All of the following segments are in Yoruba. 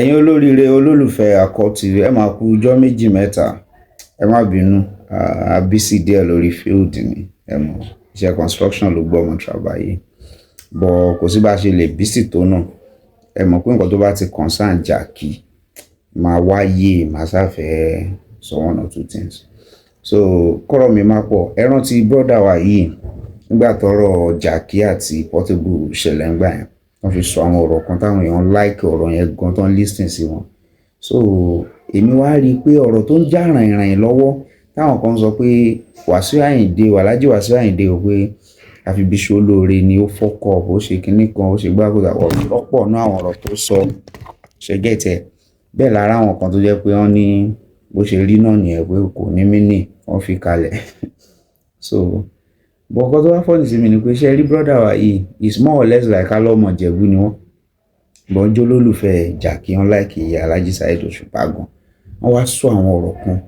Ẹ̀yin olóríire olólùfẹ́ àkọ́tì ẹ máa kú ọjọ́ méjì mẹ́ta ẹ má bínú àbísí díẹ̀ lórí field ni ẹ mọ̀ iṣẹ́ construction ló gbọ́ ọmọ tàbáyé bọ̀ kò sí bá a ṣe lè bísí tó náà ẹ mọ̀ pé nǹkan tó bá ti concern Jàkí máa wáyé máa ṣàfẹ́ sọ one or two things so kọ́rọ̀ mi máa pọ̀ ẹ rántí brọ́dà wa yìí nígbà tọ́rọ̀ Jàkí àti Portable ṣẹlẹ̀ ńgbà yẹn wọ́n fi sọ àwọn ọ̀rọ̀ kan táwọn èèyàn like ọ̀rọ̀ yẹn gan tó ń listen sí wọn so èmi wá rí i pé ọ̀rọ̀ tó ń já ràìnràìn lọ́wọ́ táwọn kan sọ pé Wasiu Ayinde Alhaji Wasiu Ayinde ò pé àfibíṣe olóore ni ó fọ́kọ̀ ó ṣe kinní kan ó ṣe gbàgbọ́dà ọ̀pọ̀ náà àwọn ọ̀rọ̀ tó sọ ṣẹ́gẹ̀tẹ̀ bẹ́ẹ̀ lára àwọn kan tó jẹ́ pé wọ́n ní bó ṣe rí náà nìyẹn pé kò ní mínì wọ́n fi kalẹ̀ so bọ̀kọ́ tó wá fọ́ọ̀lì sí mi ni pé ṣe rí brọ́dà wa yìí is more or less like alọ́mọ Jẹ̀bú ni wọ́n bọ́njọ́ lólùfẹ́ Jàkí wọn láìkì Alhaji Saheed Òṣùpá gan wọ́n wá sọ àwọn ọ̀rọ̀ kan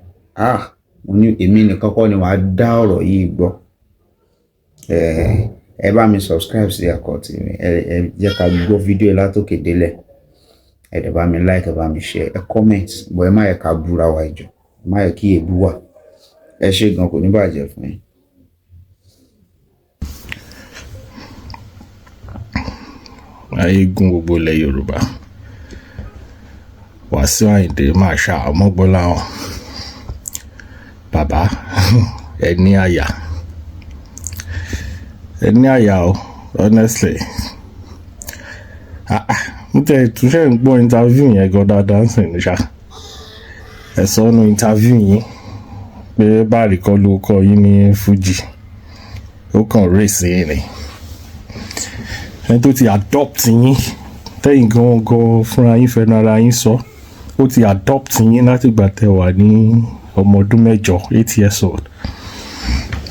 mo ní èmi nìkan kọ́ ni wàá dá ọ̀rọ̀ yìí gbọ́ ẹ bá mi subscribe sí àkọ́tì mi ẹ jẹ́ ká gbọ́ fídíò látòkè délẹ̀ ẹ dẹ̀ bá mi like ẹ bá mi share ẹ comment bọ̀ ẹ má yẹ ká búra wa ìjọ ẹ má yẹ kí èébú wà ẹ ṣé gan kò ní bàjẹ́ fún yín. Ayégun gbogbo ilẹ̀ Yorùbá Wasiu Ayinde máa ṣá ọmọgbọ́lá wọn bàbá ẹ ní àyà o honestly mo tẹ̀ túnṣe ń gbọ́ interview yẹn gan dáadáa ń sìn ní ṣá ẹ sọ ọ́nù interview yín pé báàrí kọ́ ló kọ́ yín ní Fuji ó kàn race yín ni ẹni tó ti adopt yín tẹ́yìn gangan fúnra yín fẹ́nu ara yín sọ ó ti adopt yín láti gbà tẹ́ wà ní ọmọ ọdún mẹ́jọ 8 years old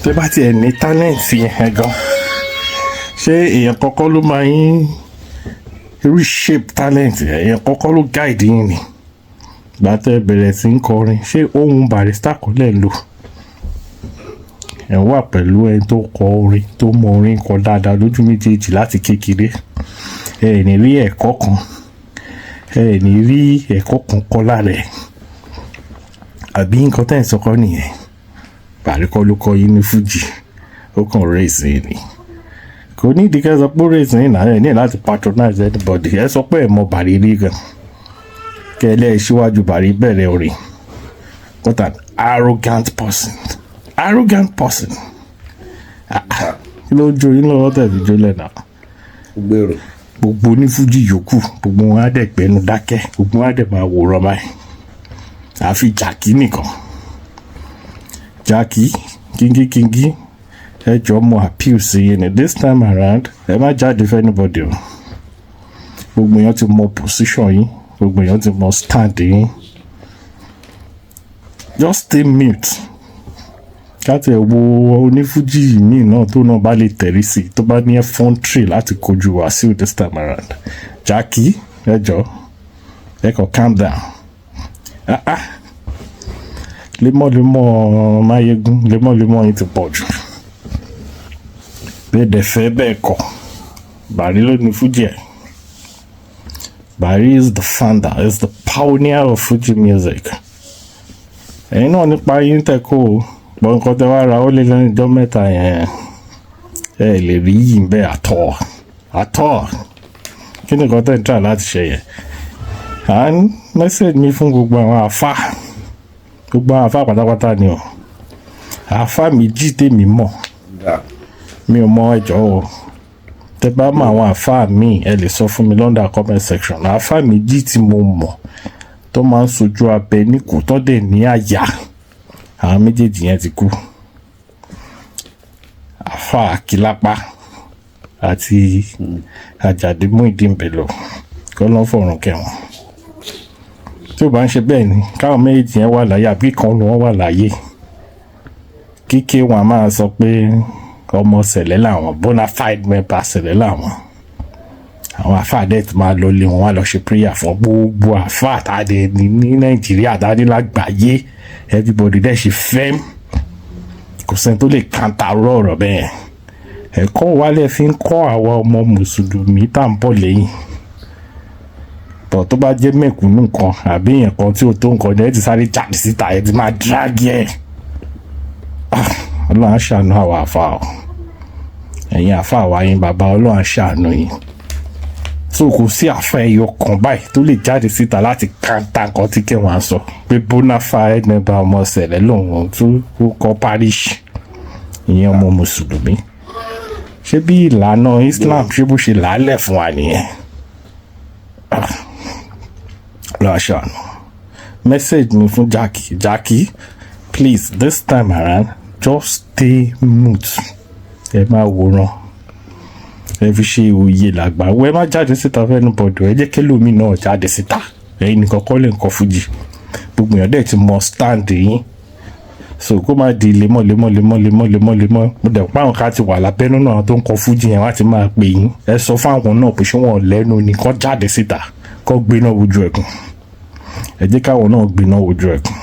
tẹ́ bá tiẹ̀ ní talent yẹn gan ṣé èèyàn kọ́kọ́ ló máa yín reshape talent èèyàn kọ́kọ́ ló guide yín ni gbà tẹ́ bẹ̀rẹ̀ sí ń kọrin ṣé ohun Barrister kọ́ lẹ̀ ń lò ẹ̀ wà pẹ̀lú ẹni tó kọ orin tó mọ orin kọ dáadáa lójú méjèèjì láti kékeré ẹ ní rí ẹ̀kọ́ kan ẹ ní rí ẹ̀kọ́ kan kọ́ lára ẹ̀ àbí nǹkan tẹ́ ẹ̀ sọ́kọ́ nìyẹn Bàríkọ́ ló kọ́ yín ní Fuji ó kàn race yín ni kò ní ìdíkẹ́ sọ pé race yín náà ẹ̀ ní láti patronize anybody ẹ sọ pé ẹ̀ mọ Bàrí rí gan kẹ́ ẹ lẹ́ẹ̀ síwájú Bàrí bẹ̀rẹ̀ orin what an arrogant person kí ló jó yín lọ́wọ́ tẹ̀sí jólẹ̀ náà gbèrò gbogbo ní Fuji yòókù gbogbo wọn á dẹ̀ gbẹnu dákẹ́ gbogbo wọn á dẹ̀ máa wòran báyìí àfi Jàkí nìkan Jàkí kíngí ẹ jọ mọ appeal sí yín ni this time around ẹ má jáde fún anybody o gbogbo èèyàn ti mọ position yín gbogbo èèyàn ti mọ stand yín just stay mute káti ẹ̀ wo onífújì míì náà tó náà bá lè tẹ̀rí sí tó bá ní effrontery láti kojú Wasiu this time around Jàkí ẹ jọ ẹ kàn calm down lemọ́lemọ́ Máyégún lemọ́lemọ́ yín ti pọ̀ jù bẹ́ẹ̀ dẹ̀ fẹ́ bẹ́ẹ̀ kọ́ Bàrí ló ní fújì ẹ̀ Bàrí is the founder is the pioneer of Fuji music ẹ̀yin náà nípa yín tẹ̀kọ́ o gbọ́n nǹkan tẹ́ wá ra ó lé lẹ́yìn ọjọ́ mẹ́ta yẹn ẹ lè rí yìí ń bẹ́ àtọ̀ kí ni nǹkan tẹ́ ń tà láti ṣe yẹn message mi fún gbogbo àwọn àfà pátápátá ni o àfà méjì tèmi mọ̀ mi ò mọ ẹjọ́ o tẹ́ bá mọ àwọn àfà míì ẹ lè sọ fún mi lọ́ndà comment section àfà méjì tí mo mọ̀ tó máa ń sojú abẹ ní kò tọ́ dẹ̀ ní àyà àwọn méjèèjì yẹn ti kú àfà Àkìlápá àti Àjàdí Muyideen Bello kọ́ ló ń fọ̀rùn kẹwọn tí ó bá ń ṣe bẹ́ẹ̀ ni káwọn méjèèjì yẹn wà láyé àbí kan ni wọ́n wà láyé kíké wọn máa sọ pé ọmọ Sẹ̀lẹ̀ làwọn bona fide member Sẹ̀lẹ̀ làwọn àwọn àfáàdẹ tí máa lọ lé wọn wá lọ ṣe prayer fún gbogbo àfáàtàdé ní Nàìjíríà àtàdé lágbàáyé everybody dẹ̀ ṣe fẹ́m kò sẹ́ni tó lè kàńtà ọ̀rọ̀ bẹ́ẹ̀ ẹ̀kọ́ wálé fi ń kọ́ àwa ọmọ mùsùlùmí tá à ń bọ̀ lẹ́yìn bọ̀ tó bá jẹ́ mẹ̀kúnnù nǹkan àbí èèyàn kan tí ò tó nǹkan jẹ́ ti sáré jáde síta ẹ ti máa dírágì ẹ̀. Ọlọ́run á ṣàánú àwa àfa o, ẹ̀yin àfa àwa yín bàbá Ọlọ́run á ṣàánú yín. So kò sí àfa ẹyọ kan báyìí tó lè jáde síta láti káńtà nǹkan tí kẹwọn sọ pé bona fide member ọmọ ṣẹlẹ̀ lòun tún kọ́ parish ìyẹn ọmọ mùsùlùmí. Ṣé bí ìlànà Islam ṣé bó ṣe làálẹ̀ fún wa nìyẹn? Ọlọ́run á ṣàánú. Message mi fún Jackie, please this time around just stay mute. Ẹ máa wòran. Ẹ fi ṣe òye làgbà. Ẹ má jáde síta fẹ́nu bọ̀dọ̀. Ẹ jẹ́ kẹ́lòmí náà jáde síta. Ẹ̀yin nìkan kọ́ lè ń kọ fújì. Gbogbo èèyàn dẹ̀ ti mọ stand yín. So kó má di lemọ́. Mo dẹ̀ pa àwọn ká ti wà lábẹ́nú náà tó ń kọ fújì yẹn wá ti máa pè yín. Ẹ sọ fún àwọn náà pé ṣé wọn lẹ́nu ni kó jáde síta. Kó gbéná wojú ẹ̀kún. Ẹ jẹ́ káwọn náà gbéná wojú ẹ̀kún.